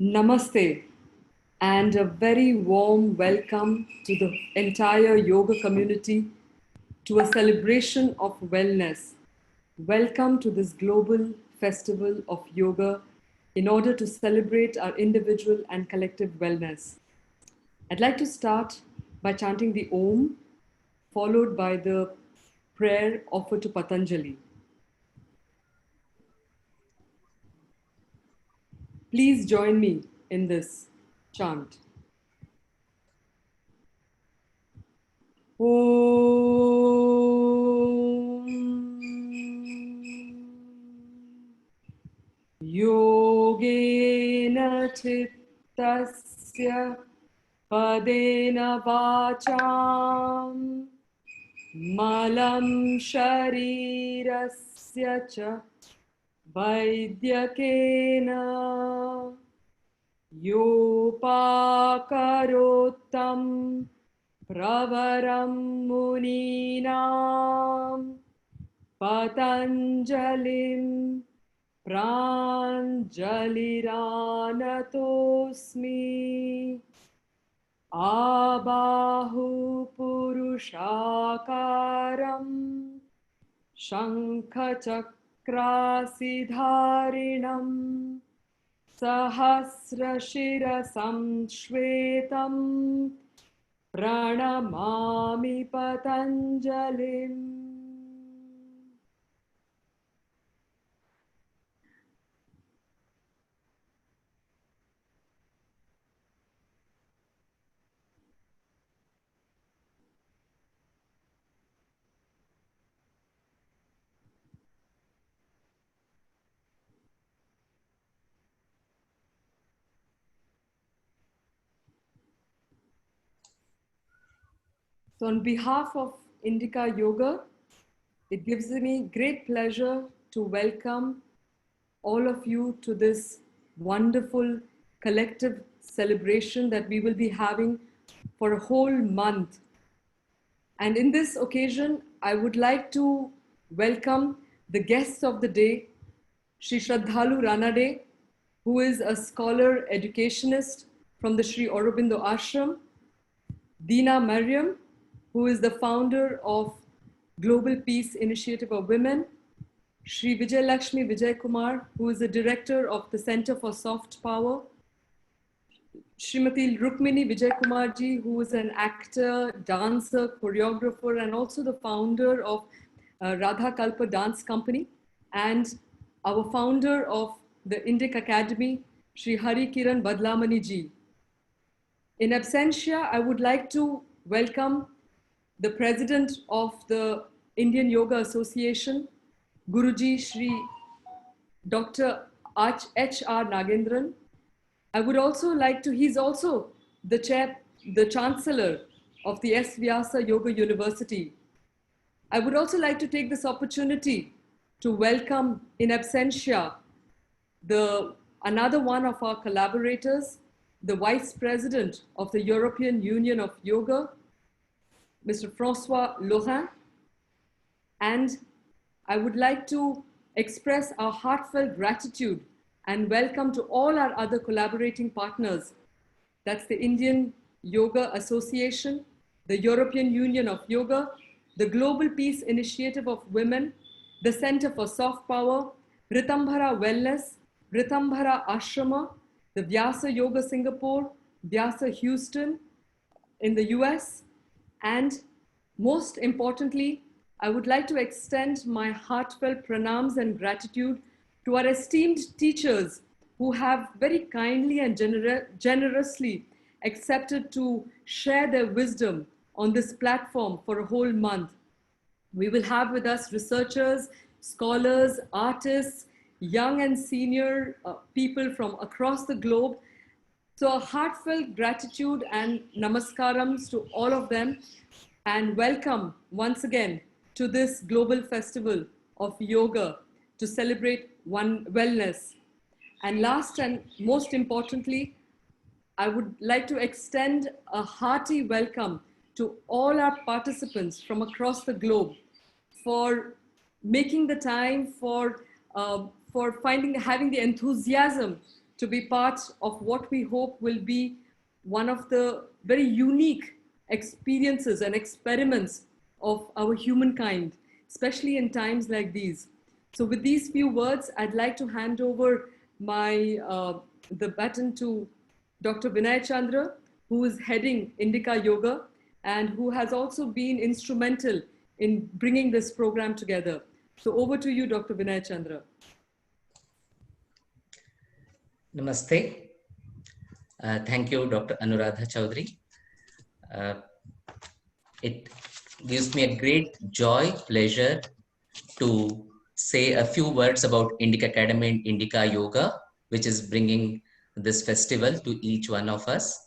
Namaste and a very warm welcome to the entire yoga community to a celebration of wellness. Welcome to this global festival of yoga in order to celebrate our individual and collective wellness. I'd like to start by chanting the Om, followed by the prayer offered to Patanjali. Please join me in this chant. योगेन चित्तस्य पदेन वाचां मलं शरीरस्य च वैद्यकेन योपाकरोत्तं प्रवरं मुनीनां पतञ्जलिं प्राञ्जलिरानतोऽस्मि आबाहुपुरुषाकारं शङ्खचक्रासिधारिणं सहस्रशिरसं श्वेतं प्रणमामि पतञ्जलिम्. So on behalf of Indica Yoga, it gives me great pleasure to welcome all of you to this wonderful collective celebration that we will be having for a whole month. And in this occasion, I would like to welcome the guests of the day, Shri Shraddhalu Ranade, who is a scholar educationist from the Sri Aurobindo Ashram, Deena Mariam, who is the founder of Global Peace Initiative of Women, Shri Vijay Lakshmi Vijay Kumar, who is the director of the Center for Soft Power, Srimati Rukmini Vijay Kumarji, who is an actor, dancer, choreographer, and also the founder of Radha Kalpa Dance Company, and our founder of the Indic Academy, Shri Hari Kiran Badlamani ji. In absentia, I would like to welcome the president of the Indian Yoga Association, Guruji Shri Dr. H.R. Nagendran. I would also like to, he's also the chancellor of the S. Vyasa Yoga University. I would also like to take this opportunity to welcome in absentia another one of our collaborators, the Vice President of the European Union of Yoga, Mr. François Laurent. And I would like to express our heartfelt gratitude and welcome to all our other collaborating partners. That's the Indian Yoga Association, the European Union of Yoga, the Global Peace Initiative of Women, the Center for Soft Power, Ritambhara Wellness, Ritambhara Ashrama, the Vyasa Yoga Singapore, Vyasa Houston in the US, and most importantly, I would like to extend my heartfelt pranams and gratitude to our esteemed teachers who have very kindly and generously accepted to share their wisdom on this platform for a whole month. We will have with us researchers, scholars, artists, young and senior people from across the globe. So a heartfelt gratitude and namaskarams to all of them, and welcome once again to this global festival of yoga to celebrate wellness. And last and most importantly, I would like to extend a hearty welcome to all our participants from across the globe for making the time, for having the enthusiasm to be part of what we hope will be one of the very unique experiences and experiments of our humankind, especially in times like these. So with these few words, I'd like to hand over the baton to Dr. Vinay Chandra, who is heading Indica Yoga and who has also been instrumental in bringing this program together. So over to you, Dr. Vinay Chandra. Namaste. Thank you, Dr. Anuradha Chaudhary. It gives me a great joy, pleasure to say a few words about Indica Academy and Indica Yoga, which is bringing this festival to each one of us.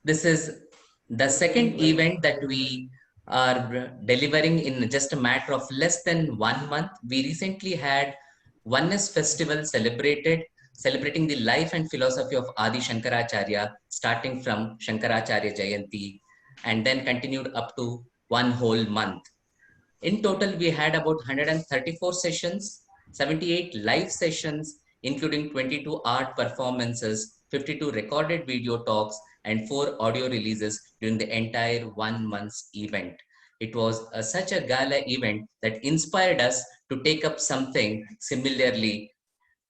This is the second event that we are delivering in just a matter of less than 1 month. We recently had Oneness Festival celebrating the life and philosophy of Adi Shankaracharya, starting from Shankaracharya Jayanti, and then continued up to 1 whole month. In total, we had about 134 sessions, 78 live sessions, including 22 art performances, 52 recorded video talks, and 4 audio releases during the entire 1 month's event. It was such a gala event that inspired us to take up something similarly.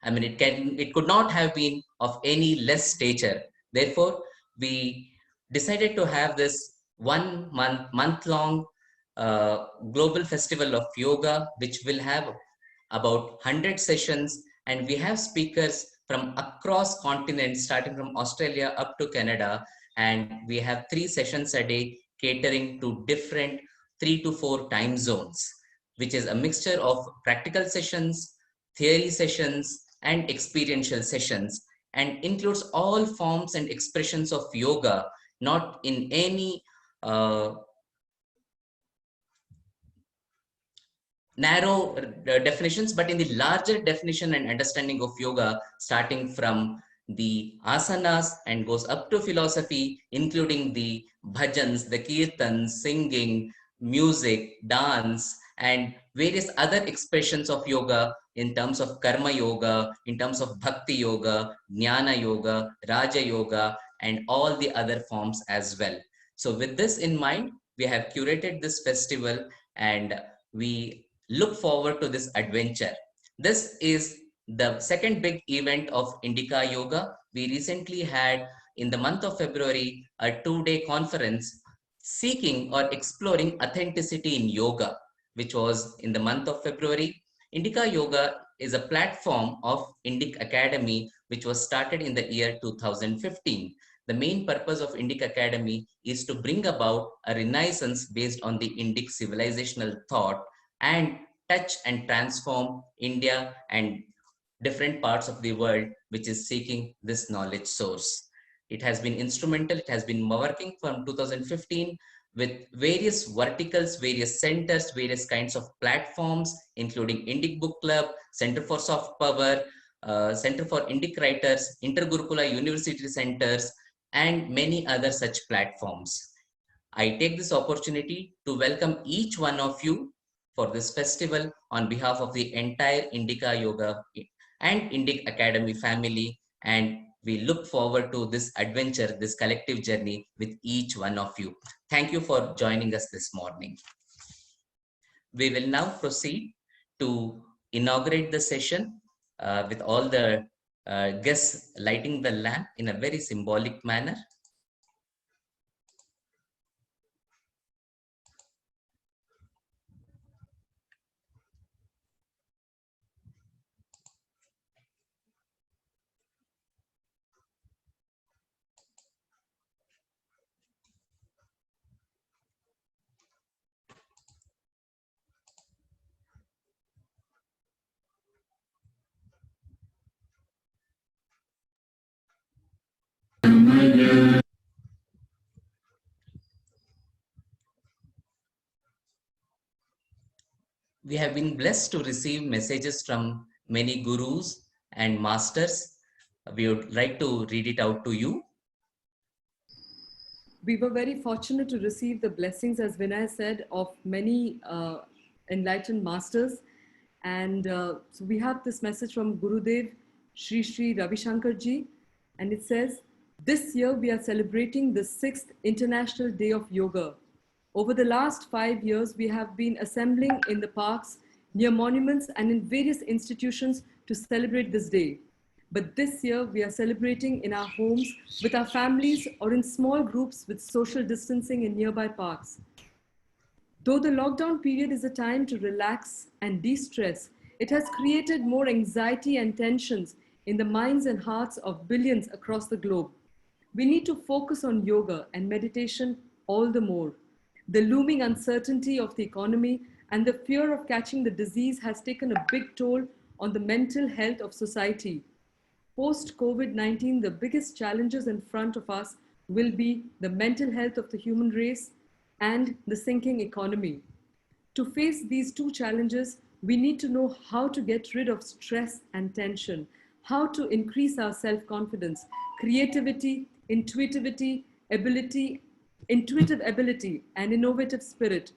I mean, it could not have been of any less stature. Therefore, we decided to have this month-long global festival of yoga, which will have about 100 sessions, and we have speakers from across continents, starting from Australia up to Canada, and we have 3 sessions a day catering to different 3 to 4 time zones, which is a mixture of practical sessions, theory sessions, and experiential sessions, and includes all forms and expressions of yoga, not in any narrow definitions, but in the larger definition and understanding of yoga, starting from the asanas and goes up to philosophy, including the bhajans, the kirtans, singing, music, dance, and various other expressions of yoga in terms of karma yoga, in terms of bhakti yoga, jnana yoga, raja yoga, and all the other forms as well. So with this in mind, we have curated this festival, and we look forward to this adventure. This is the second big event of Indica Yoga. We recently had, in the month of February, a 2-day conference seeking or exploring authenticity in yoga, which was in the month of February. Indica Yoga is a platform of Indic Academy, which was started in the year 2015. The main purpose of Indic Academy is to bring about a renaissance based on the Indic civilizational thought and touch and transform India and different parts of the world which is seeking this knowledge source. It has been instrumental. It has been working from 2015 with various verticals, various centers, various kinds of platforms, including Indic Book Club, Center for Soft Power, Center for Indic Writers, Intergurukula University Centers, and many other such platforms. I take this opportunity to welcome each one of you for this festival on behalf of the entire Indica Yoga and Indic Academy family, and we look forward to this adventure, this collective journey with each one of you. Thank you for joining us this morning. We will now proceed to inaugurate the session with all the guests lighting the lamp in a very symbolic manner. We have been blessed to receive messages from many gurus and masters. We would like to read it out to you. We were very fortunate to receive the blessings, as Vinay said, of many enlightened masters. And so we have this message from Gurudev. Shri Shri Ravi Shankar Ji, and it says, "This year we are celebrating the 6th International Day of Yoga. Over the last 5 years, we have been assembling in the parks, near monuments, and in various institutions to celebrate this day. But this year, we are celebrating in our homes, with our families, or in small groups with social distancing in nearby parks. Though the lockdown period is a time to relax and de-stress, it has created more anxiety and tensions in the minds and hearts of billions across the globe. We need to focus on yoga and meditation all the more. The looming uncertainty of the economy and the fear of catching the disease has taken a big toll on the mental health of society. Post COVID-19, the biggest challenges in front of us will be the mental health of the human race and the sinking economy. To face these two challenges, we need to know how to get rid of stress and tension, how to increase our self-confidence, creativity, intuitive ability, and innovative spirit.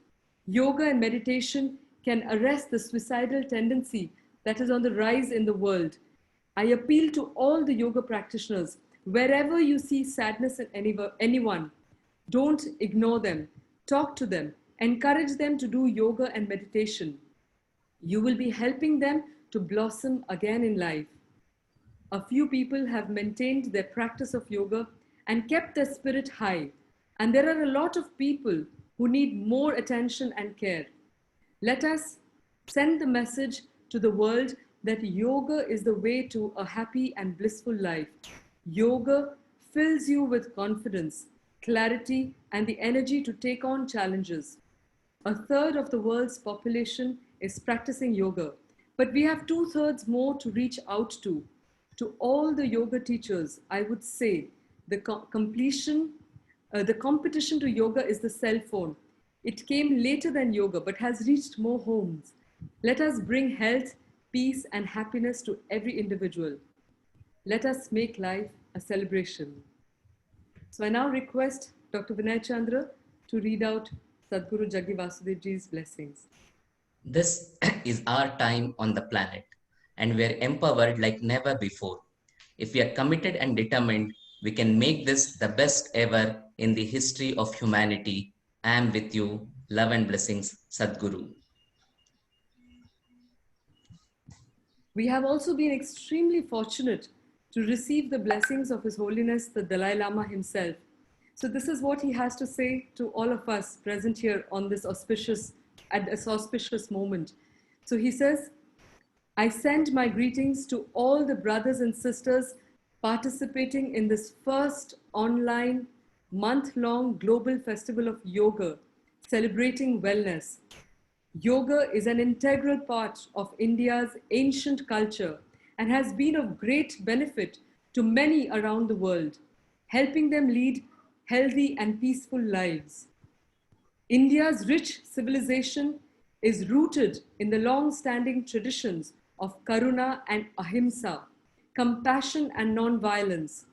Yoga and meditation can arrest the suicidal tendency that is on the rise in the world. I appeal to all the yoga practitioners, wherever you see sadness in anyone, don't ignore them. Talk to them. Encourage them to do yoga and meditation. You will be helping them to blossom again in life. A few people have maintained their practice of yoga and kept their spirit high. And there are a lot of people who need more attention and care. Let us send the message to the world that yoga is the way to a happy and blissful life. Yoga fills you with confidence, clarity, and the energy to take on challenges. A third of the world's population is practicing yoga, but we have 2/3 more to reach out to. To all the yoga teachers, I would say the competition to yoga is the cell phone. It came later than yoga, but has reached more homes. Let us bring health, peace, and happiness to every individual. Let us make life a celebration. So I now request Dr. Vinay Chandra to read out Sadhguru Jaggi Vasudev Ji's blessings. This is our time on the planet, and we are empowered like never before. If we are committed and determined, we can make this the best ever in the history of humanity. I am with you. Love and blessings, Sadhguru. We have also been extremely fortunate to receive the blessings of His Holiness the Dalai Lama himself. So this is what he has to say to all of us present here on this auspicious moment. So he says, "I send my greetings to all the brothers and sisters participating in this first online month-long global festival of yoga, celebrating wellness. Yoga is an integral part of India's ancient culture and has been of great benefit to many around the world, helping them lead healthy and peaceful lives. India's rich civilization is rooted in the long-standing traditions of Karuna and Ahimsa, compassion and non-violence.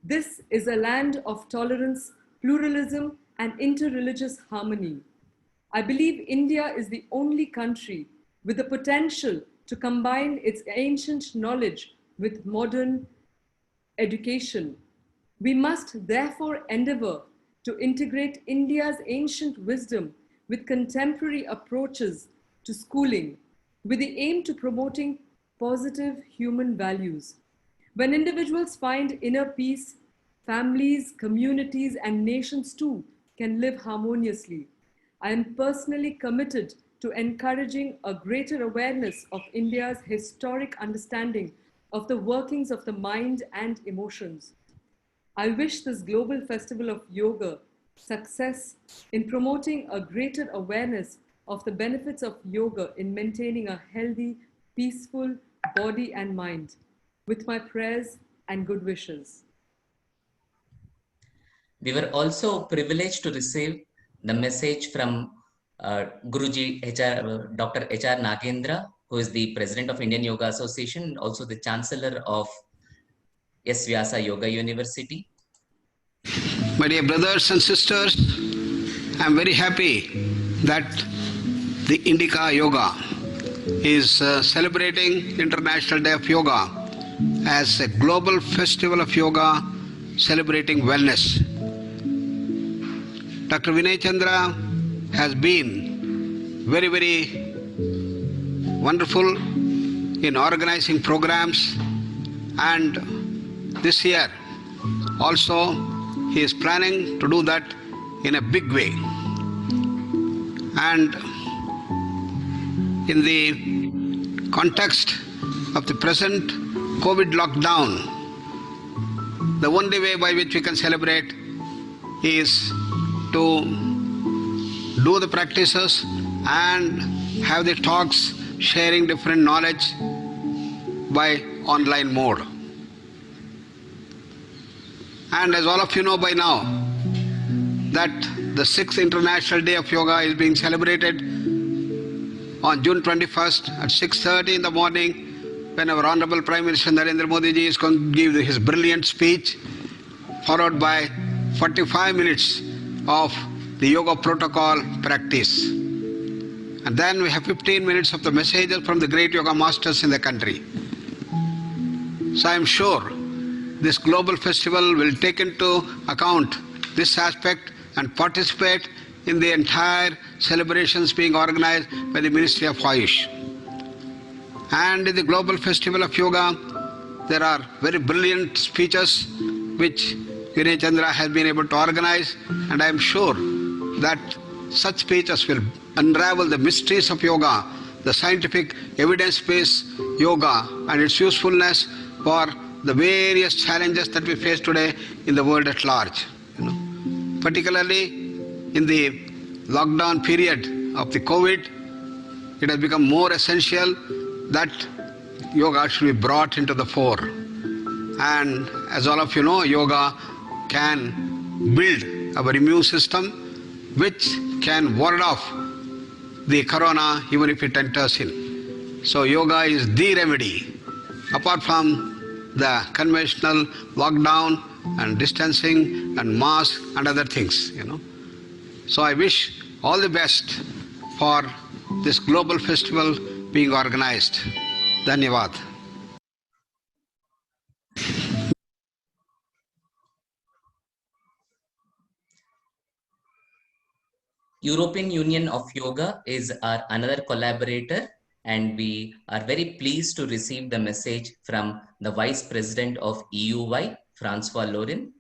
This is a land of tolerance, pluralism, and interreligious harmony. I believe India is the only country with the potential to combine its ancient knowledge with modern education. We must therefore endeavor to integrate India's ancient wisdom with contemporary approaches to schooling, with the aim to promoting positive human values. When individuals find inner peace, families, communities, and nations too can live harmoniously. I am personally committed to encouraging a greater awareness of India's historic understanding of the workings of the mind and emotions. I wish this global festival of yoga success in promoting a greater awareness of the benefits of yoga in maintaining a healthy, peaceful body and mind. With my prayers and good wishes." We were also privileged to receive the message from Guruji Dr. H.R. Nagendra, who is the president of Indian Yoga Association, also the chancellor of S. Vyasa Yoga University. My dear brothers and sisters, I am very happy that the Indica Yoga is celebrating International Day of Yoga as a global festival of yoga celebrating wellness. Dr. Vinay Chandra has been very, very wonderful in organizing programs, and this year also he is planning to do that in a big way. And in the context of the present COVID lockdown, the only way by which we can celebrate is to do the practices and have the talks, sharing different knowledge by online mode. And as all of you know by now, that the 6th International Day of Yoga is being celebrated on June 21st at 6:30 in the morning, when our Honorable Prime Minister Narendra Modi ji is going to give his brilliant speech, followed by 45 minutes of the yoga protocol practice. And then we have 15 minutes of the messages from the great yoga masters in the country. So I am sure this global festival will take into account this aspect and participate in the entire celebrations being organized by the Ministry of Ayush. And in the Global Festival of Yoga, there are very brilliant speeches which Vinay Chandra has been able to organize, and I am sure that such speeches will unravel the mysteries of yoga, the scientific evidence-based yoga and its usefulness for the various challenges that we face today in the world at large. Particularly in the lockdown period of the COVID, it has become more essential that yoga should be brought into the fore. And as all of you know, yoga can build our immune system, which can ward off the corona even if it enters in. So yoga is the remedy, apart from the conventional lockdown and distancing and mask and other things, So I wish all the best for this global festival being organized. Dhanyavad. European Union of Yoga is our another collaborator, and we are very pleased to receive the message from the Vice President of EUY, Francois Laurin.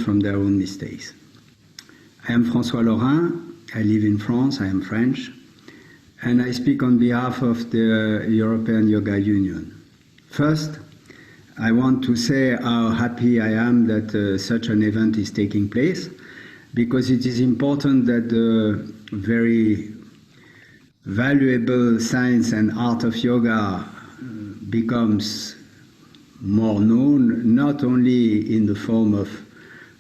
From their own mistakes. I am François Laurin, I live in France, I am French, and I speak on behalf of the European Yoga Union. First, I want to say how happy I am that such an event is taking place, because it is important that the very valuable science and art of yoga becomes more known, not only in the form of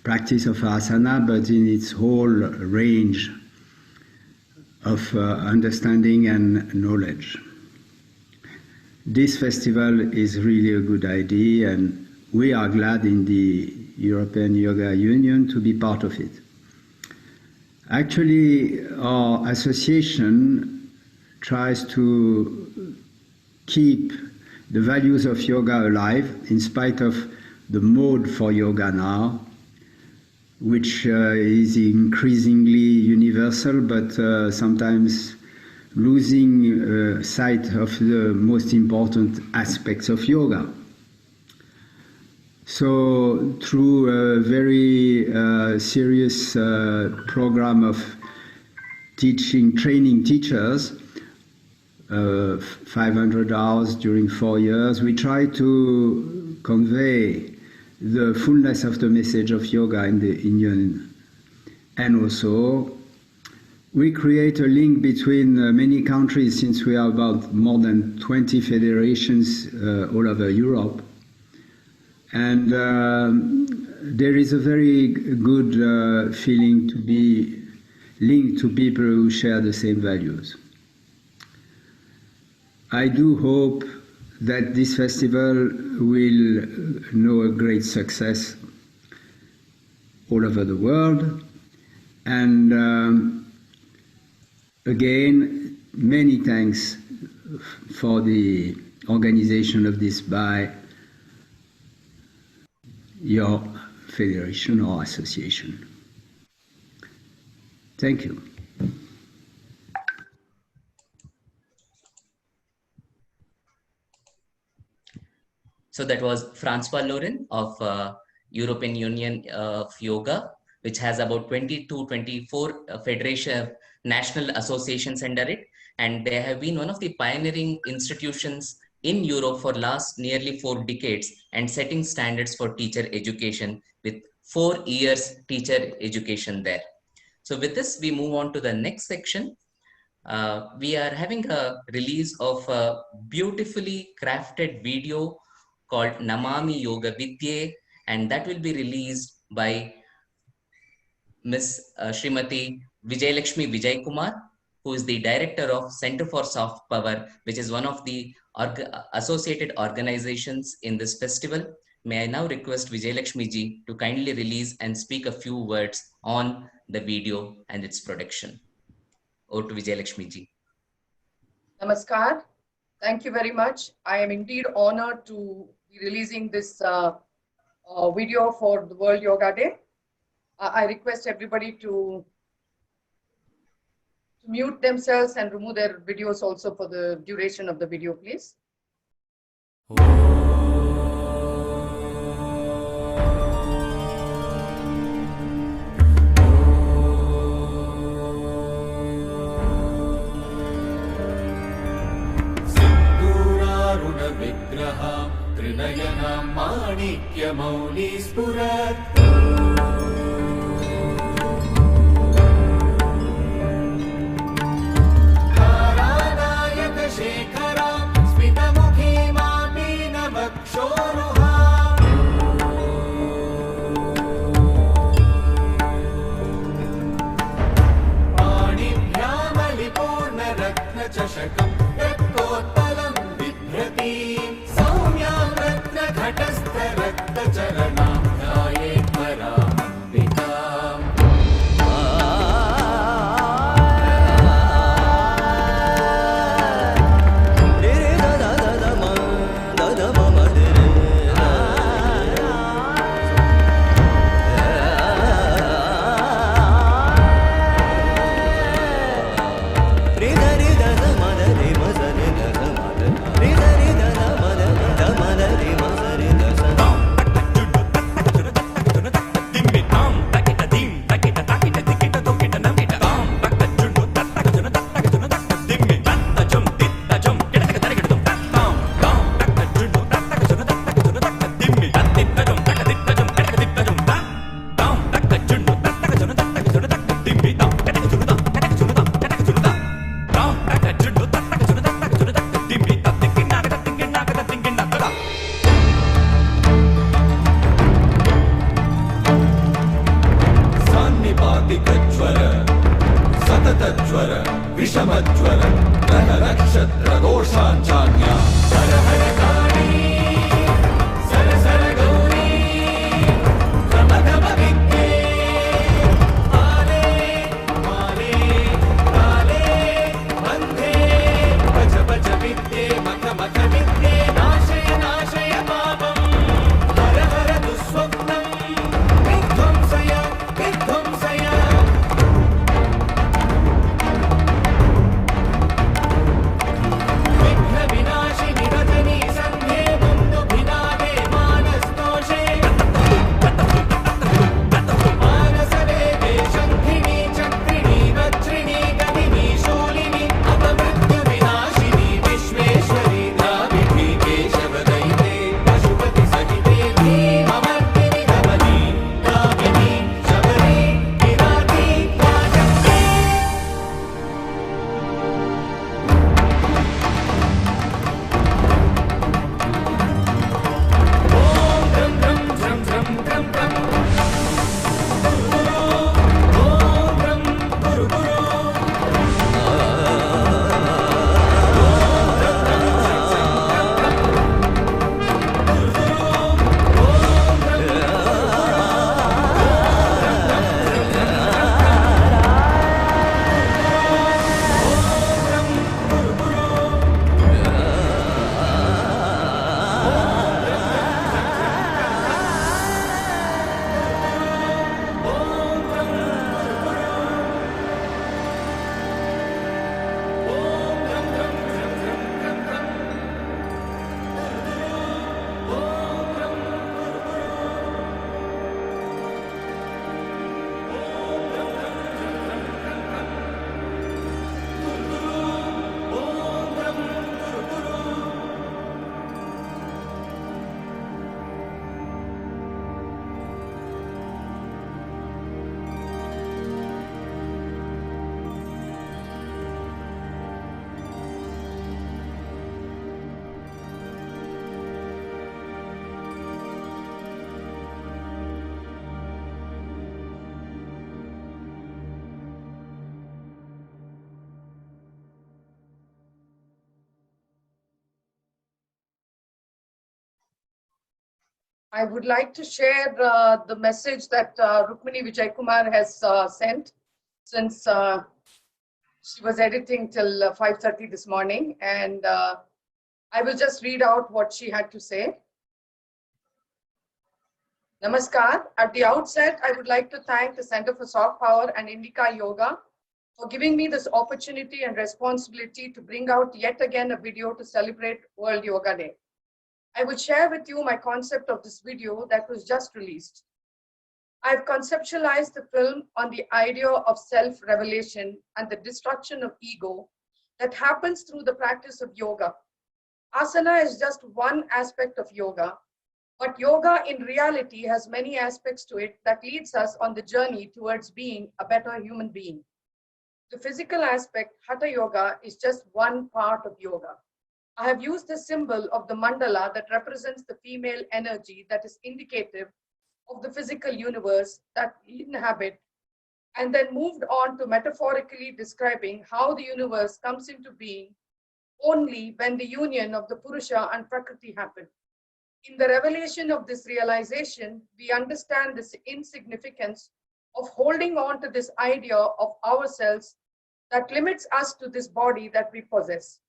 practice of asana, but in its whole range of understanding and knowledge. This festival is really a good idea, and we are glad in the European Yoga Union to be part of it. Actually, our association tries to keep the values of yoga alive in spite of the mode for yoga now, which is increasingly universal, but sometimes losing sight of the most important aspects of yoga. So through a very serious program of training teachers, 500 hours during 4 years, we try to convey the fullness of the message of yoga in the Indian. And also, we create a link between many countries, since we are about more than 20 federations all over Europe. And there is a very good feeling to be linked to people who share the same values. I do hope that this festival will know a great success all over the world. And again, many thanks for the organization of this by your federation or association. Thank you. So that was Francois Lauren of European Union of Yoga, which has about 24 federation national associations under it. And they have been one of the pioneering institutions in Europe for last nearly 4 decades and setting standards for teacher education with 4 years teacher education there. So with this, we move on to the next section. We are having a release of a beautifully crafted video called Namami Yoga Vidye, and that will be released by Miss Srimati Vijayalakshmi Vijay Kumar, who is the director of Center for Soft Power, which is one of the associated organizations in this festival. May I now request Vijayalakshmi ji to kindly release and speak a few words on the video and its production. Over to Vijayalakshmi ji. Namaskar. Thank you very much. I am indeed honored to be releasing this video for the World Yoga Day. I request everybody to mute themselves and remove their videos also for the duration of the video, please. त्रिनयनां माणिक्यमौली स्फुरत् तारानायकशेखरां स्मितमुखीमां मीनवक्षोरुहाम् पाणिभ्यामलिपूर्णरत्नचषकं रक्तोत्पलं बिभ्रतीम् घटस्थरक्तचरणां ध्यायेत् परामम्बिकाम् सततज्वर विषमज्वर ग्रह नक्षत्र दोषाञ्चान्या हर हर काली sir sir Gauri प्रमथम विद्ये आले माले काले बन्धे भज भज विद्ये मख मख विद्ये नाशय नाशय पापम् हर हर दुःस्वप्नं विध्वंसय विध्वंसय विघ्न विनाशिनि Rajni I would like to share the message that Rukmini Vijay Kumar has sent, since she was editing till 5:30 this morning, and I will just read out what she had to say. Namaskar. At the outset, I would like to thank the Center for Soft Power and Indica Yoga for giving me this opportunity and responsibility to bring out yet again a video to celebrate World Yoga Day. I will share with you my concept of this video that was just released. I've conceptualized the film on the idea of self-revelation and the destruction of ego that happens through the practice of yoga. Asana is just one aspect of yoga, but yoga in reality has many aspects to it that leads us on the journey towards being a better human being. The physical aspect, Hatha Yoga, is just one part of yoga. I have used the symbol of the mandala that represents the female energy that is indicative of the physical universe that we inhabit, and then moved on to metaphorically describing how the universe comes into being only when the union of the Purusha and Prakriti happen. In the revelation of this realization, we understand the insignificance of holding on to this idea of ourselves that limits us to this body that we possess.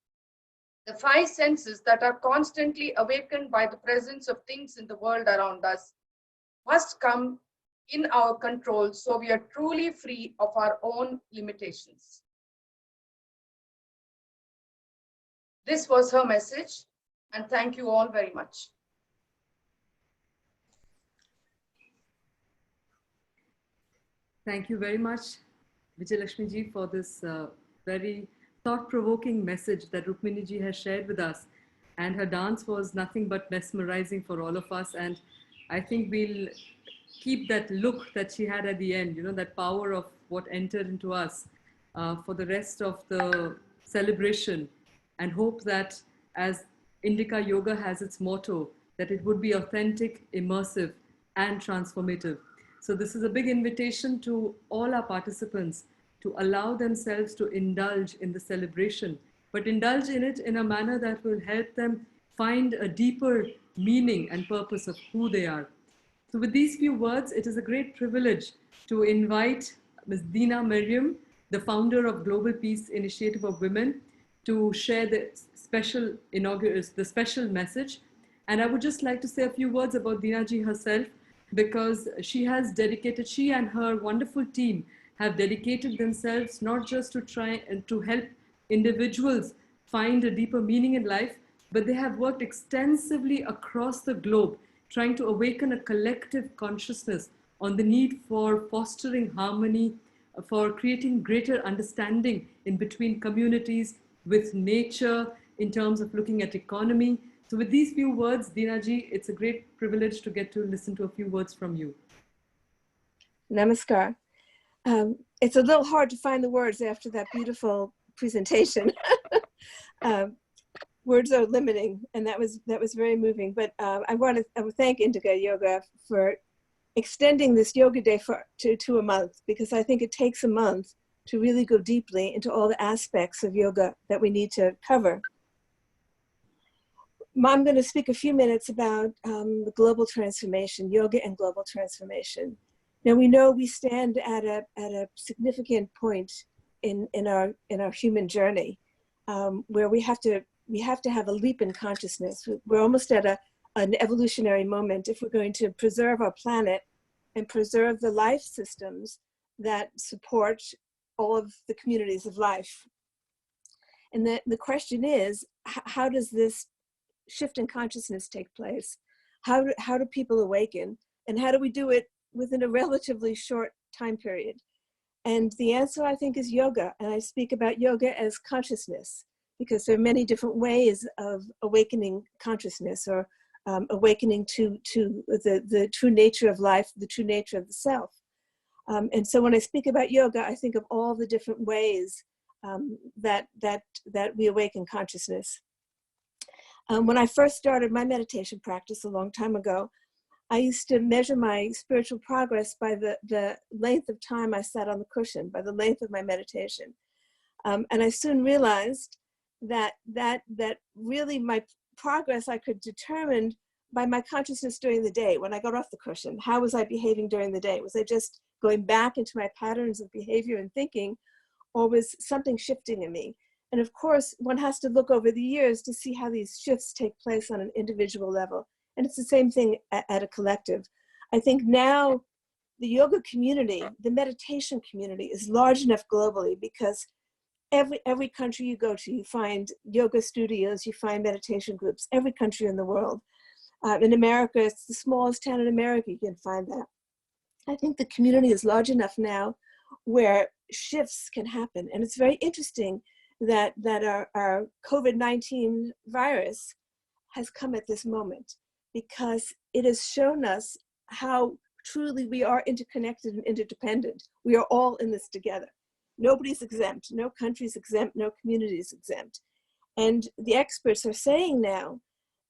The five senses that are constantly awakened by the presence of things in the world around us must come in our control so we are truly free of our own limitations. This was her message, and thank you all very much. Thank you very much, Vijayalakshmi ji, for this very thought-provoking message that Rukmini ji has shared with us. And her dance was nothing but mesmerizing for all of us. And I think we'll keep that look that she had at the end, you know, that power of what entered into us for the rest of the celebration, and hope that, as Indica Yoga has its motto, that it would be authentic, immersive, and transformative. So this is a big invitation to all our participants to allow themselves to indulge in the celebration, but indulge in it in a manner that will help them find a deeper meaning and purpose of who they are. So with these few words, it is a great privilege to invite Ms. Dina Miriam, the founder of Global Peace Initiative of Women, to share the special message. And I would just like to say a few words about Dina ji herself, because she and her wonderful team have dedicated themselves not just to try and to help individuals find a deeper meaning in life, but they have worked extensively across the globe, trying to awaken a collective consciousness on the need for fostering harmony, for creating greater understanding in between communities, with nature, in terms of looking at economy. So with these few words, Dina ji, it's a great privilege to get to listen to a few words from you. Namaskar. It's a little hard to find the words after that beautiful presentation. Words are limiting, and that was very moving. But I want to thank Indica Yoga for extending this yoga day to a month, because I think it takes a month to really go deeply into all the aspects of yoga that we need to cover. I'm going to speak a few minutes about the global transformation, yoga and global transformation. Now, we know we stand at a significant point in our human journey, where we have to have a leap in consciousness. We're almost at an evolutionary moment if we're going to preserve our planet and preserve the life systems that support all of the communities of life. And the question is, how does this shift in consciousness take place? How do people awaken? And how do we do it within a relatively short time period? And the answer, I think, is yoga. And I speak about yoga as consciousness, because there are many different ways of awakening consciousness, or awakening to the true nature of life, the true nature of the self. And so when I speak about yoga, I think of all the different ways that we awaken consciousness. When I first started my meditation practice a long time ago, I used to measure my spiritual progress by the length of time I sat on the cushion, by the length of my meditation. And I soon realized that really my progress I could determine by my consciousness during the day when I got off the cushion. How was I behaving during the day? Was I just going back into my patterns of behavior and thinking, or was something shifting in me? And of course, one has to look over the years to see how these shifts take place on an individual level. And it's the same thing at a collective. I think now the yoga community, the meditation community is large enough globally because every country you go to, you find yoga studios, you find meditation groups, every country in the world. In America, it's the smallest town in America, you can find that. I think the community is large enough now where shifts can happen. And it's very interesting that our COVID-19 virus has come at this moment, because it has shown us how truly we are interconnected and interdependent. We are all in this together. Nobody's exempt, no country's exempt, no community is exempt. And the experts are saying now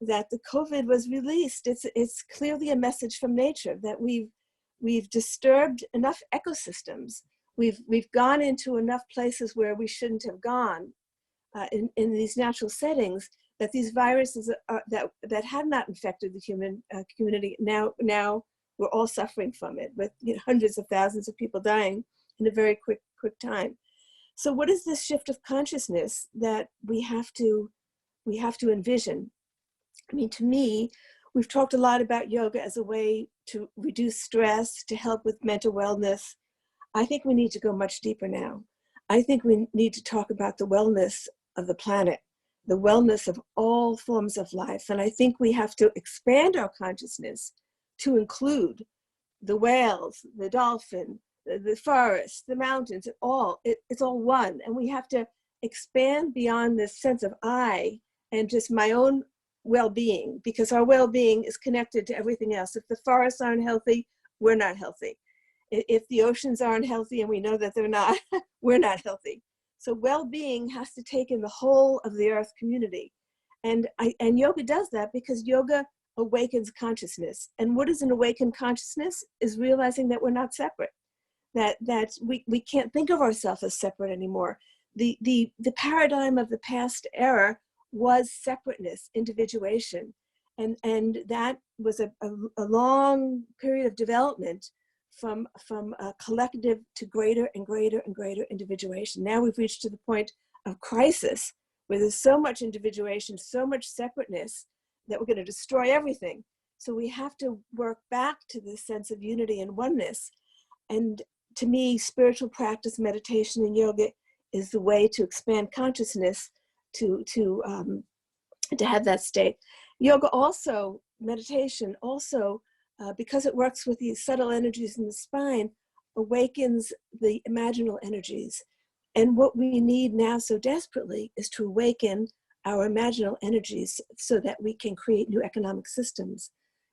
that the COVID was released. It's clearly a message from nature that we've disturbed enough ecosystems. We've gone into enough places where we shouldn't have gone in these natural settings, that these viruses that had not infected the human community, now we're all suffering from it, with hundreds of thousands of people dying in a very quick time. So what is this shift of consciousness that we have to envision? I mean, to me, we've talked a lot about yoga as a way to reduce stress, to help with mental wellness. I think we need to go much deeper now. I think we need to talk about the wellness of the planet, the wellness of all forms of life. And I think we have to expand our consciousness to include the whales, the dolphin, the forest, the mountains, it's all one. And we have to expand beyond this sense of I and just my own well-being, because our well-being is connected to everything else. If the forests aren't healthy, we're not healthy. If the oceans aren't healthy, and we know that they're not, we're not healthy. So well-being has to take in the whole of the earth community. And yoga does that, because yoga awakens consciousness. And what is an awakened consciousness? Is realizing that we're not separate, that we can't think of ourselves as separate anymore. The paradigm of the past era was separateness, individuation. And that was a long period of development from a collective to greater and greater and greater individuation. Now we've reached to the point of crisis where there's so much individuation, so much separateness, that we're going to destroy everything. So we have to work back to this sense of unity and oneness. And to me, spiritual practice, meditation, and yoga is the way to expand consciousness to have that state. Yoga also, meditation also, because it works with these subtle energies in the spine, awakens the imaginal energies. And what we need now so desperately is to awaken our imaginal energies so that we can create new economic systems,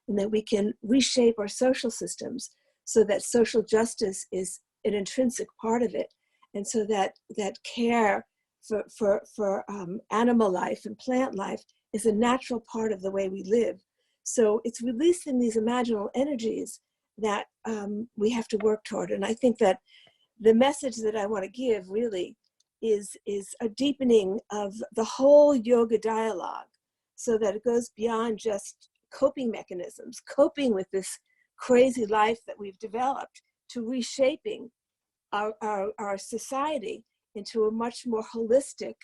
and that we can reshape our social systems so that social justice is an intrinsic part of it. And so that care for animal life and plant life is a natural part of the way we live. So it's releasing these imaginal energies that we have to work toward. And I think that the message that I want to give really is a deepening of the whole yoga dialogue, so that it goes beyond just coping mechanisms, coping with this crazy life that we've developed, to reshaping our society into a much more holistic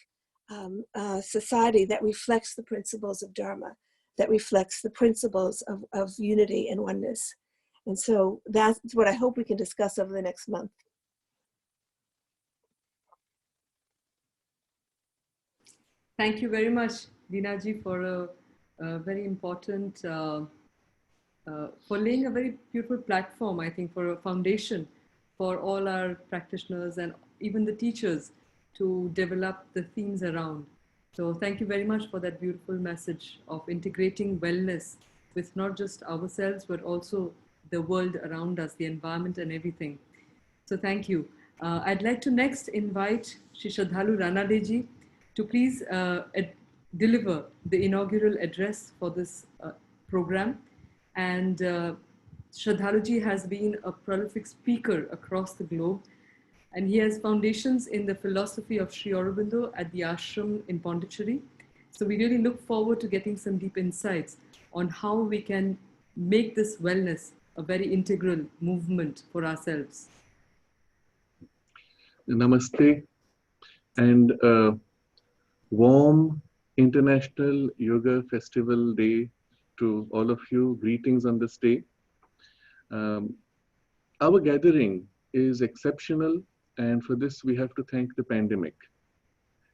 society that reflects the principles of Dharma, that reflects the principles of unity and oneness. And so that's what I hope we can discuss over the next month. Thank you very much, Dinaji, for a very important, for laying a very beautiful platform, I think, for a foundation for all our practitioners and even the teachers to develop the themes around. So thank you very much for that beautiful message of integrating wellness with not just ourselves, but also the world around us, the environment and everything. So thank you. I'd like to next invite Shri Shraddhalu Ranadeji to please deliver the inaugural address for this program. And Shraddhaluji has been a prolific speaker across the globe, and he has foundations in the philosophy of Sri Aurobindo at the ashram in Pondicherry, So we really look forward to getting some deep insights on how we can make this wellness a very integral movement for ourselves. Namaste and a warm International Yoga Festival Day to all of you. Greetings on this day. Our gathering is exceptional, and for this we have to thank the pandemic.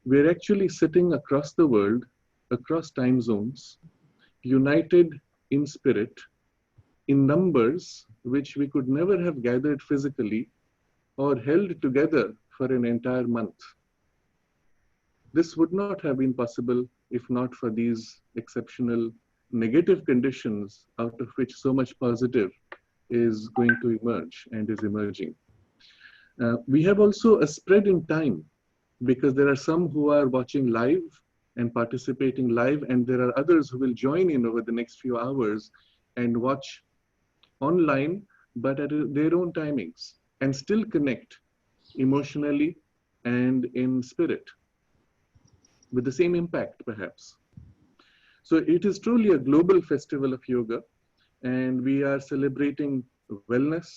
We're actually sitting across the world, across time zones, united in spirit, in numbers which we could never have gathered physically or held together for an entire month. This would not have been possible if not for these exceptional negative conditions, out of which so much positive is going to emerge and is emerging. We have also a spread in time, because there are some who are watching live and participating live, and there are others who will join in over the next few hours and watch online, but at their own timings, and still connect emotionally and in spirit with the same impact, perhaps. So it is truly a global festival of yoga, and we are celebrating wellness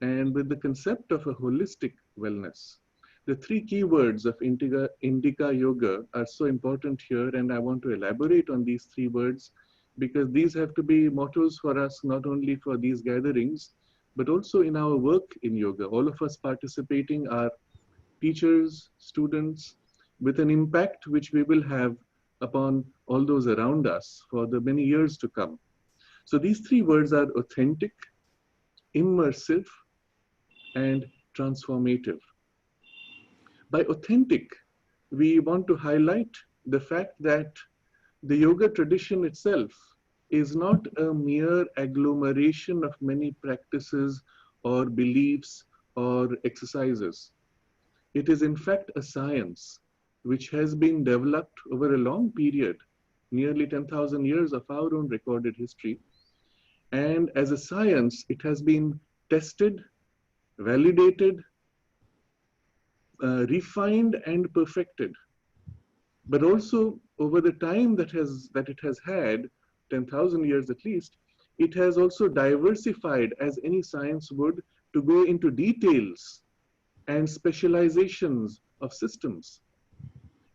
and with the concept of a holistic wellness. The three key words of Indica Yoga are so important here, and I want to elaborate on these three words because these have to be mottos for us, not only for these gatherings, but also in our work in yoga. All of us participating are teachers, students, with an impact which we will have upon all those around us for the many years to come. So these three words are authentic, immersive, and transformative. By authentic, we want to highlight the fact that the yoga tradition itself is not a mere agglomeration of many practices or beliefs or exercises. It is in fact a science which has been developed over a long period, nearly 10,000 years of our own recorded history. And as a science, it has been tested, validated, refined and perfected. But also over the time that it has had, 10,000 years at least, it has also diversified as any science would to go into details and specializations of systems.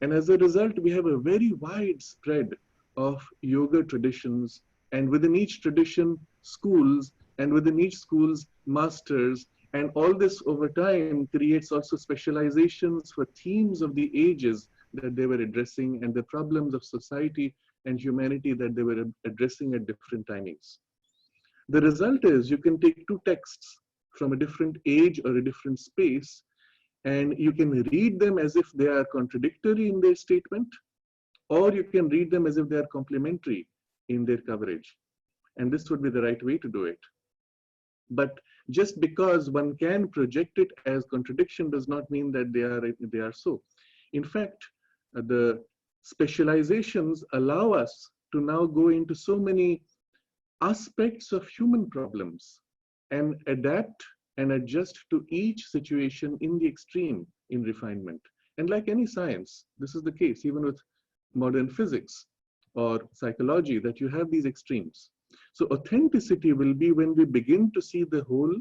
And as a result, we have a very wide spread of yoga traditions, and within each tradition, schools, and within each schools, masters, and all this over time creates also specializations for themes of the ages that they were addressing and the problems of society and humanity that they were addressing at different timings. The result is you can take two texts from a different age or a different space, and you can read them as if they are contradictory in their statement, or you can read them as if they are complementary in their coverage. And this would be the right way to do it. But just because one can project it as contradiction does not mean that they are so. In fact, the specializations allow us to now go into so many aspects of human problems and adapt and adjust to each situation in the extreme in refinement. And like any science, this is the case even with modern physics or psychology, that you have these extremes. So authenticity will be when we begin to see the whole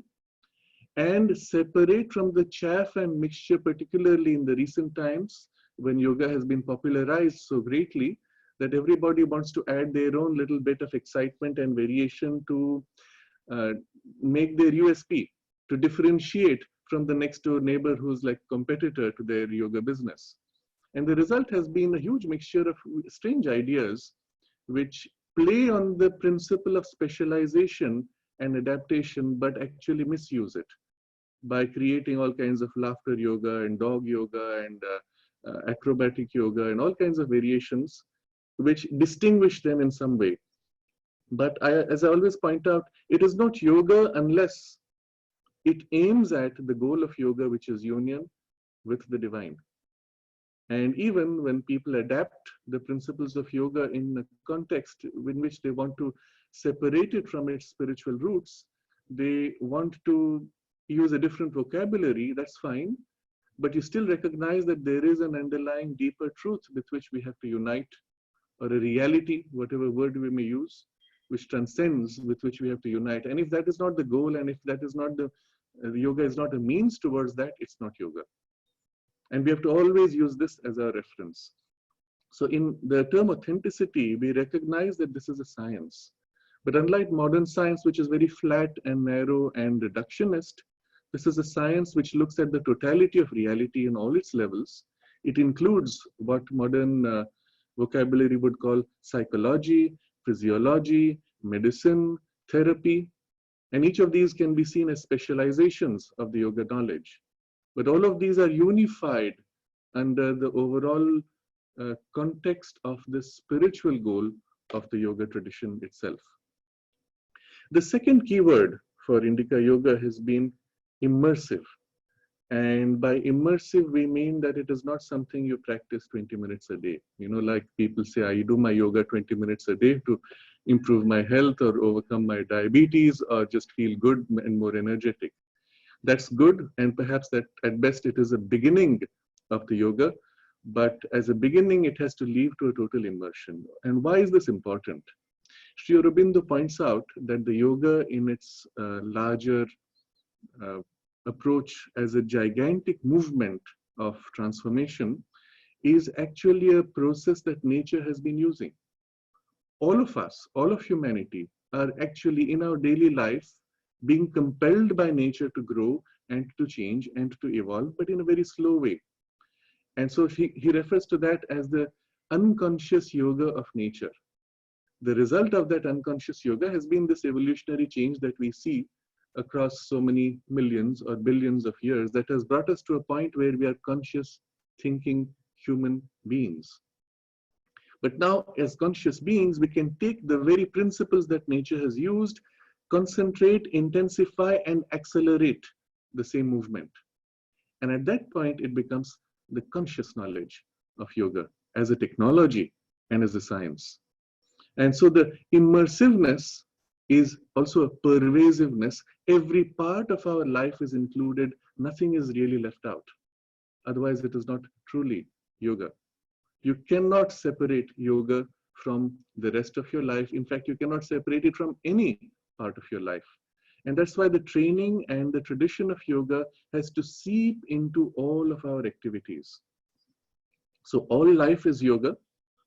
and separate from the chaff and mixture, particularly in the recent times when yoga has been popularized so greatly that everybody wants to add their own little bit of excitement and variation to make their USP, to differentiate from the next door neighbor who's like competitor to their yoga business. And the result has been a huge mixture of strange ideas which play on the principle of specialization and adaptation, but actually misuse it by creating all kinds of laughter yoga and dog yoga and acrobatic yoga and all kinds of variations which distinguish them in some way. But as I always point out, it is not yoga unless it aims at the goal of yoga, which is union with the divine. And even when people adapt the principles of yoga in a context in which they want to separate it from its spiritual roots, they want to use a different vocabulary, that's fine. But you still recognize that there is an underlying deeper truth with which we have to unite or a reality, whatever word we may use, which transcends, with which we have to unite. And if that is not the goal, and if that is not the yoga is not a means towards that, it's not yoga. And we have to always use this as our reference. So in the term authenticity, we recognize that this is a science. But unlike modern science, which is very flat and narrow and reductionist, this is a science which looks at the totality of reality in all its levels. It includes what modern vocabulary would call psychology, physiology, medicine, therapy, and each of these can be seen as specializations of the yoga knowledge. But all of these are unified under the overall context of the spiritual goal of the yoga tradition itself. The second keyword for Indica Yoga has been immersive. And by immersive, we mean that it is not something you practice 20 minutes a day. You know, like people say, I do my yoga 20 minutes a day to improve my health or overcome my diabetes or just feel good and more energetic. That's good, and perhaps that at best it is a beginning of the yoga, but as a beginning, it has to lead to a total immersion. And why is this important? Sri Aurobindo points out that the yoga in its larger approach as a gigantic movement of transformation is actually a process that nature has been using. All of us, all of humanity, are actually in our daily life being compelled by nature to grow and to change and to evolve, but in a very slow way. And so he refers to that as the unconscious yoga of nature. The result of that unconscious yoga has been this evolutionary change that we see across so many millions or billions of years that has brought us to a point where we are conscious, thinking human beings. But now, as conscious beings, we can take the very principles that nature has used, concentrate, intensify, and accelerate the same movement. And at that point, it becomes the conscious knowledge of yoga as a technology and as a science. And so the immersiveness is also a pervasiveness. Every part of our life is included. Nothing is really left out. Otherwise, it is not truly yoga. You cannot separate yoga from the rest of your life. In fact, you cannot separate it from any part of your life. And that's why the training and the tradition of yoga has to seep into all of our activities. So all life is yoga,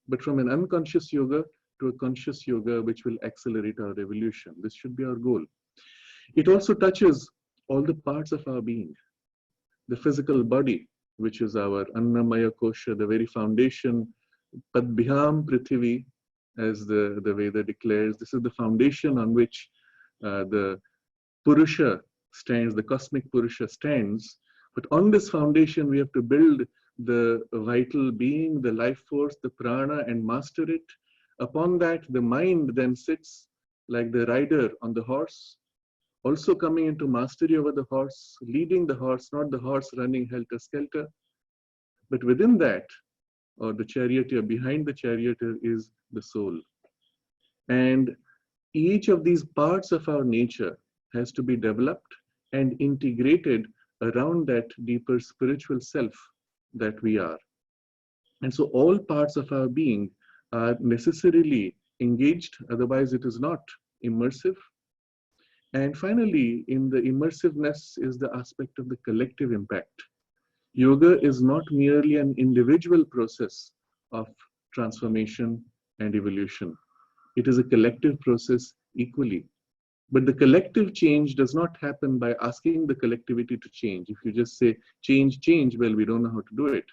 but from an unconscious yoga to a conscious yoga, which will accelerate our evolution. This should be our goal. It also touches all the parts of our being. The physical body, which is our Annamaya Kosha, the very foundation, Padbhyam Prithivi, as the Veda declares. This is the foundation on which the Purusha stands, the cosmic Purusha stands. But on this foundation, we have to build the vital being, the life force, the prana, and master it. Upon that, the mind then sits like the rider on the horse, also coming into mastery over the horse, leading the horse, not the horse running helter-skelter. But within that, or the charioteer, behind the charioteer is the soul. And each of these parts of our nature has to be developed and integrated around that deeper spiritual self that we are. And so all parts of our being are necessarily engaged, otherwise it is not immersive. And finally, in the immersiveness is the aspect of the collective impact. Yoga is not merely an individual process of transformation and evolution. It is a collective process equally. But the collective change does not happen by asking the collectivity to change. If you just say, change, change, well, we don't know how to do it.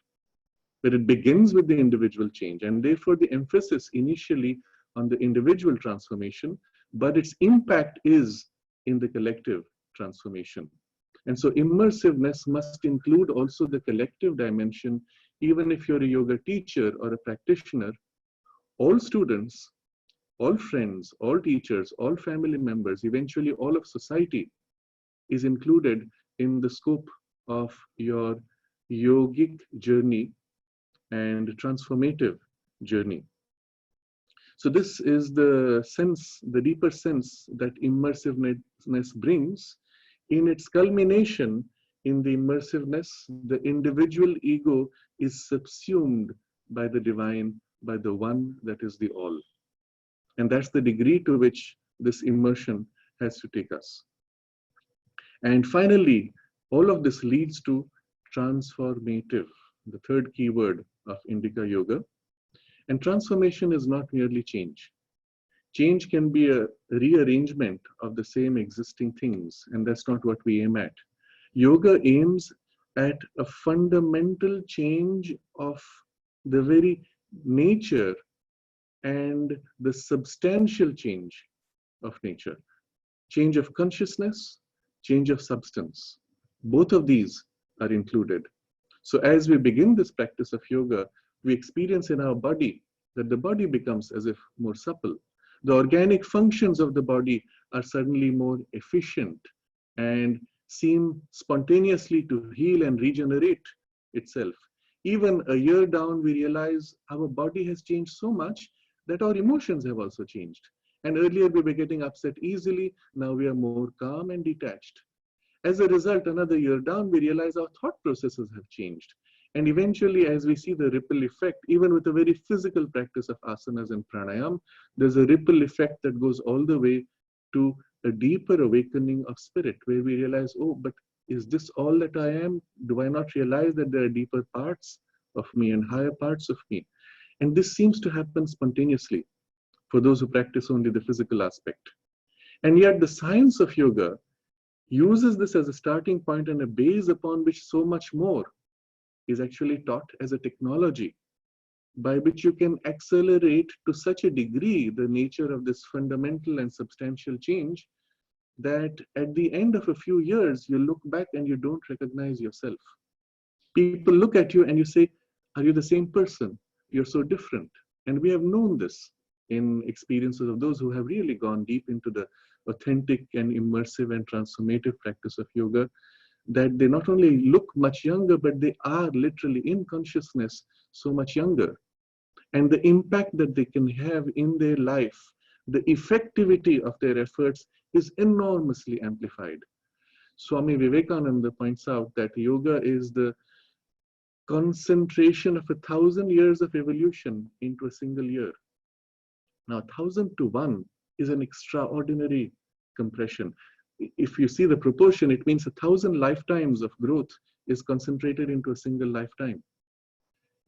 But it begins with the individual change. And therefore, the emphasis initially on the individual transformation, but its impact is in the collective transformation. And so immersiveness must include also the collective dimension. Even if you're a yoga teacher or a practitioner, all students, all friends, all teachers, all family members, eventually all of society is included in the scope of your yogic journey and transformative journey. So this is the sense, the deeper sense that immersiveness brings. In its culmination, in the immersiveness, the individual ego is subsumed by the divine by the one that is the all. And that's the degree to which this immersion has to take us. And finally, all of this leads to transformative, the third keyword of Indica Yoga. And transformation is not merely change. Change can be a rearrangement of the same existing things, and that's not what we aim at. Yoga aims at a fundamental change of the very nature and the substantial change of nature. Change of consciousness, change of substance. Both of these are included. So as we begin this practice of yoga, we experience in our body that the body becomes as if more supple. The organic functions of the body are suddenly more efficient and seem spontaneously to heal and regenerate itself. Even a year down, we realize our body has changed so much that our emotions have also changed. And earlier we were getting upset easily, now we are more calm and detached. As a result, another year down, we realize our thought processes have changed. And eventually, as we see the ripple effect, even with a very physical practice of asanas and pranayam, there's a ripple effect that goes all the way to a deeper awakening of spirit, where we realize, oh, but is this all that I am? Do I not realize that there are deeper parts of me and higher parts of me? And this seems to happen spontaneously for those who practice only the physical aspect. And yet the science of yoga uses this as a starting point and a base upon which so much more is actually taught as a technology by which you can accelerate to such a degree the nature of this fundamental and substantial change that at the end of a few years, you look back and you don't recognize yourself. People look at you and you say, are you the same person? You're so different. And we have known this in experiences of those who have really gone deep into the authentic and immersive and transformative practice of yoga, that they not only look much younger, but they are literally in consciousness so much younger. And the impact that they can have in their life, the effectivity of their efforts is enormously amplified. Swami Vivekananda points out that yoga is the concentration of 1,000 years of evolution into a single year. Now, 1,000 to 1 is an extraordinary compression. If you see the proportion, it means 1,000 lifetimes of growth is concentrated into a single lifetime.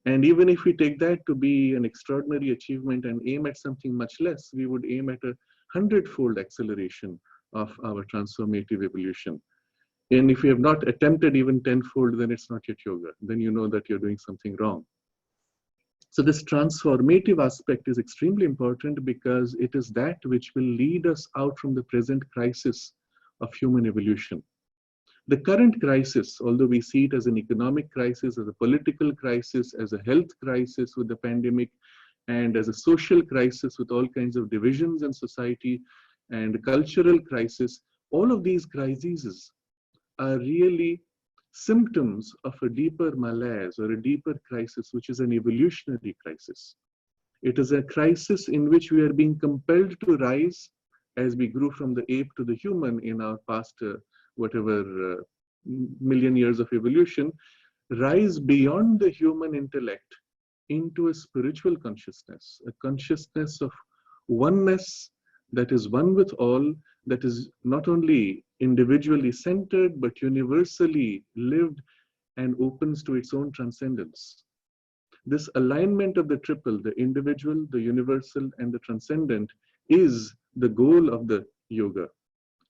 And even if we take that to be an extraordinary achievement and aim at something much less, we would aim at a 100-fold acceleration of our transformative evolution. And if you have not attempted even 10-fold, then it's not yet yoga. Then you know that you're doing something wrong. So this transformative aspect is extremely important because it is that which will lead us out from the present crisis of human evolution. The current crisis, although we see it as an economic crisis, as a political crisis, as a health crisis with the pandemic, and as a social crisis with all kinds of divisions in society, and a cultural crisis, all of these crises are really symptoms of a deeper malaise or a deeper crisis, which is an evolutionary crisis. It is a crisis in which we are being compelled to rise as we grew from the ape to the human in our past million years of evolution, rise beyond the human intellect into a spiritual consciousness, a consciousness of oneness that is one with all, that is not only individually centered, but universally lived and opens to its own transcendence. This alignment of the triple, the individual, the universal, and the transcendent, is the goal of the yoga,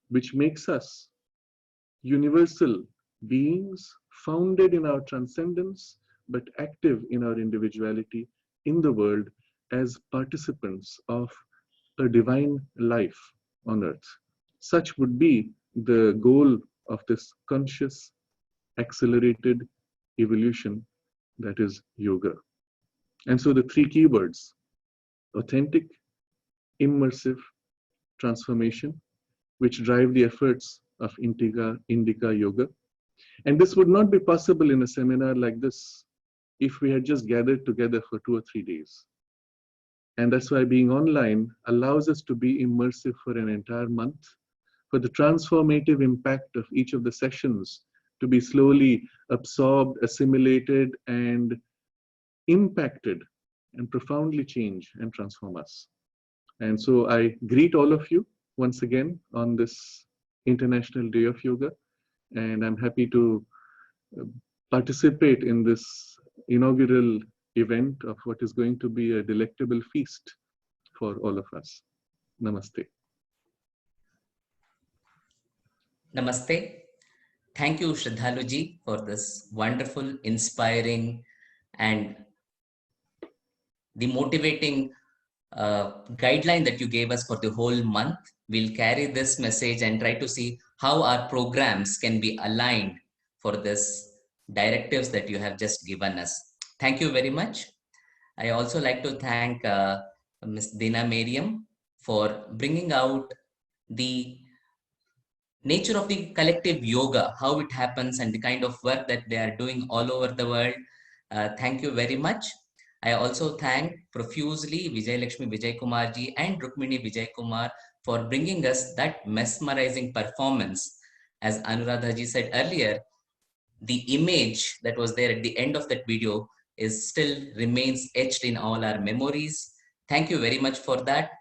which makes us universal beings founded in our transcendence, but active in our individuality in the world as participants of a divine life on earth. Such would be the goal of this conscious, accelerated evolution that is yoga. And so the three keywords: authentic, immersive, transformation, which drive the efforts of Indica Yoga. And this would not be possible in a seminar like this if we had just gathered together for 2 or 3 days. And that's why being online allows us to be immersive for an entire month, for the transformative impact of each of the sessions to be slowly absorbed, assimilated, and impacted and profoundly change and transform us. And so I greet all of you once again on this International Day of Yoga, and I'm happy to uh, participate in this inaugural event of what is going to be a delectable feast for all of us. Namaste. Namaste. Thank you, Shraddhaluji, for this wonderful, inspiring, and the motivating guideline that you gave us for the whole month. We'll carry this message and try to see how our programs can be aligned for this directives that you have just given us. Thank you very much. I also like to thank Ms. Dina Mariam for bringing out the nature of the collective yoga, how it happens, and the kind of work that they are doing all over the world. Thank you very much. I also thank profusely Vijay Lakshmi Vijay Kumarji and Rukmini Vijay Kumar for bringing us that mesmerizing performance. As Anuradha ji said earlier, the image that was there at the end of that video is still remains etched in all our memories. Thank you very much for that.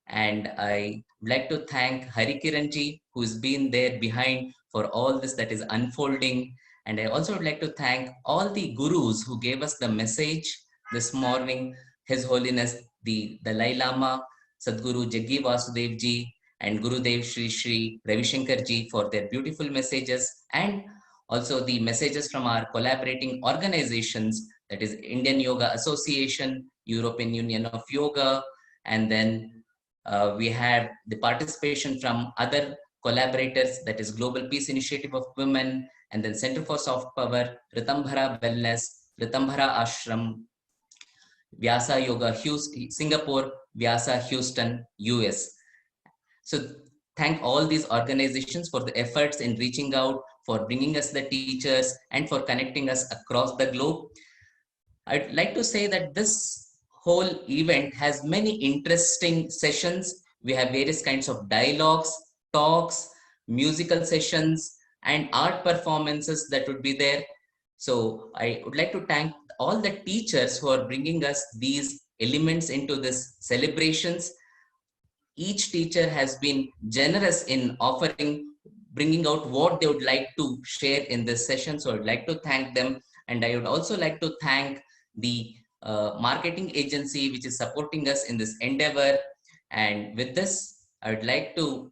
And I would like to thank Hari Kiranji, who's been there behind for all this that is unfolding. And I also would like to thank all the gurus who gave us the message this morning, His Holiness the Dalai Lama, Sadguru Jaggi Vasudev ji, and Gurudev Shri Shri Ravi Shankar ji for their beautiful messages, and also the messages from our collaborating organizations, that is Indian Yoga Association, European Union of Yoga, and then we have the participation from other collaborators, that is Global Peace Initiative of Women, and then Center for Soft Power, Ritambhara Wellness, Ritambhara Ashram, Vyasa Yoga Singapore, Vyasa Houston, US. So thank all these organizations for the efforts in reaching out, for bringing us the teachers, and for connecting us across the globe. I'd like to say that this whole event has many interesting sessions. We have various kinds of dialogues, talks, musical sessions, and art performances that would be there. So I would like to thank all the teachers who are bringing us these elements into this celebrations. Each teacher has been generous in offering, bringing out what they would like to share in this session. So I'd like to thank them. And I would also like to thank the marketing agency which is supporting us in this endeavor. And with this, I would like to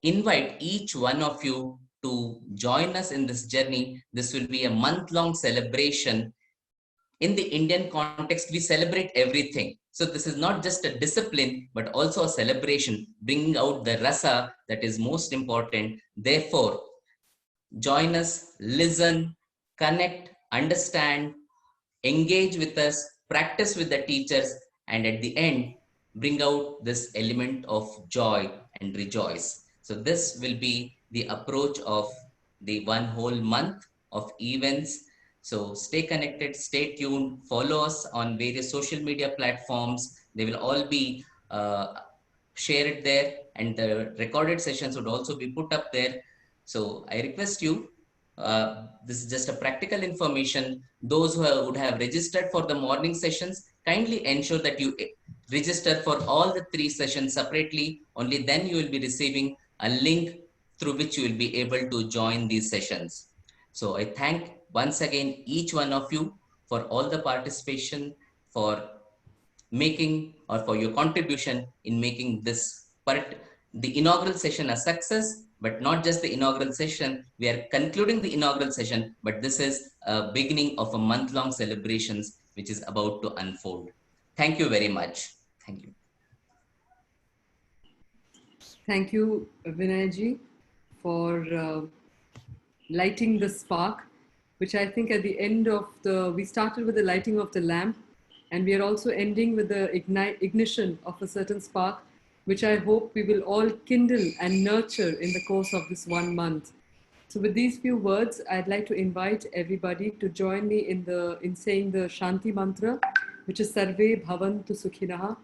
invite each one of you to join us in this journey. This will be a month-long celebration. In the Indian context, we celebrate everything. So this is not just a discipline, but also a celebration, bringing out the rasa that is most important. Therefore, join us, listen, connect, understand, engage with us, practice with the teachers, and at the end, bring out this element of joy and rejoice. So this will be the approach of the one whole month of events. So stay connected, stay tuned, follow us on various social media platforms. They will all be shared there, and the recorded sessions would also be put up there. So I request you, this is just a practical information. Those who would have registered for the morning sessions, kindly ensure that you register for all the 3 sessions separately. Only then you will be receiving a link through which you will be able to join these sessions. So I thank once again each one of you for all the participation, for making, or for your contribution in making this the inaugural session a success. But not just the inaugural session, we are concluding the inaugural session, but this is a beginning of a month-long celebrations which is about to unfold. Thank you very much. Thank you. Thank you, Vinayji, for lighting the spark, which I think at the end of we started with the lighting of the lamp, and we are also ending with the ignition of a certain spark, which I hope we will all kindle and nurture in the course of this 1 month. So with these few words, I'd like to invite everybody to join me in saying the Shanti mantra, which is Sarve Bhavantu Sukhinaha,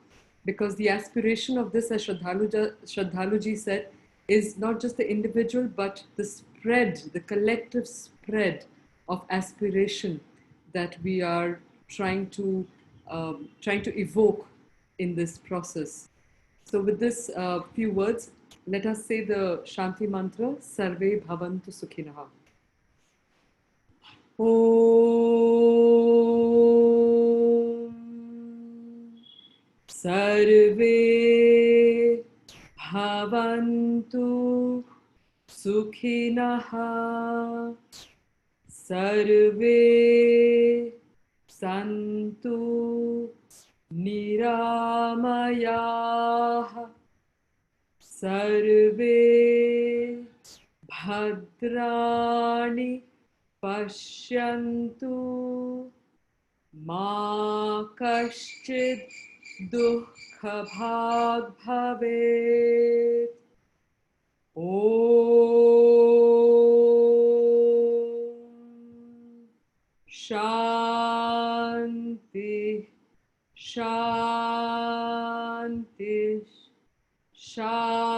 because the aspiration of this, as Shraddhaluji said, is not just the individual, but the spread, the collective spread of aspiration that we are trying to trying to evoke in this process. So with this few words, let us say the Shanti Mantra, Sarve Bhavantu Sukhinaha. Om Sarve Bhavantu Sukhinaha Sarve Santu Niramayaha Sarve Bhadrani Pashyantu Ma Kaschid Dukha Bhag Bhavet Om Shanti Shanti Shanti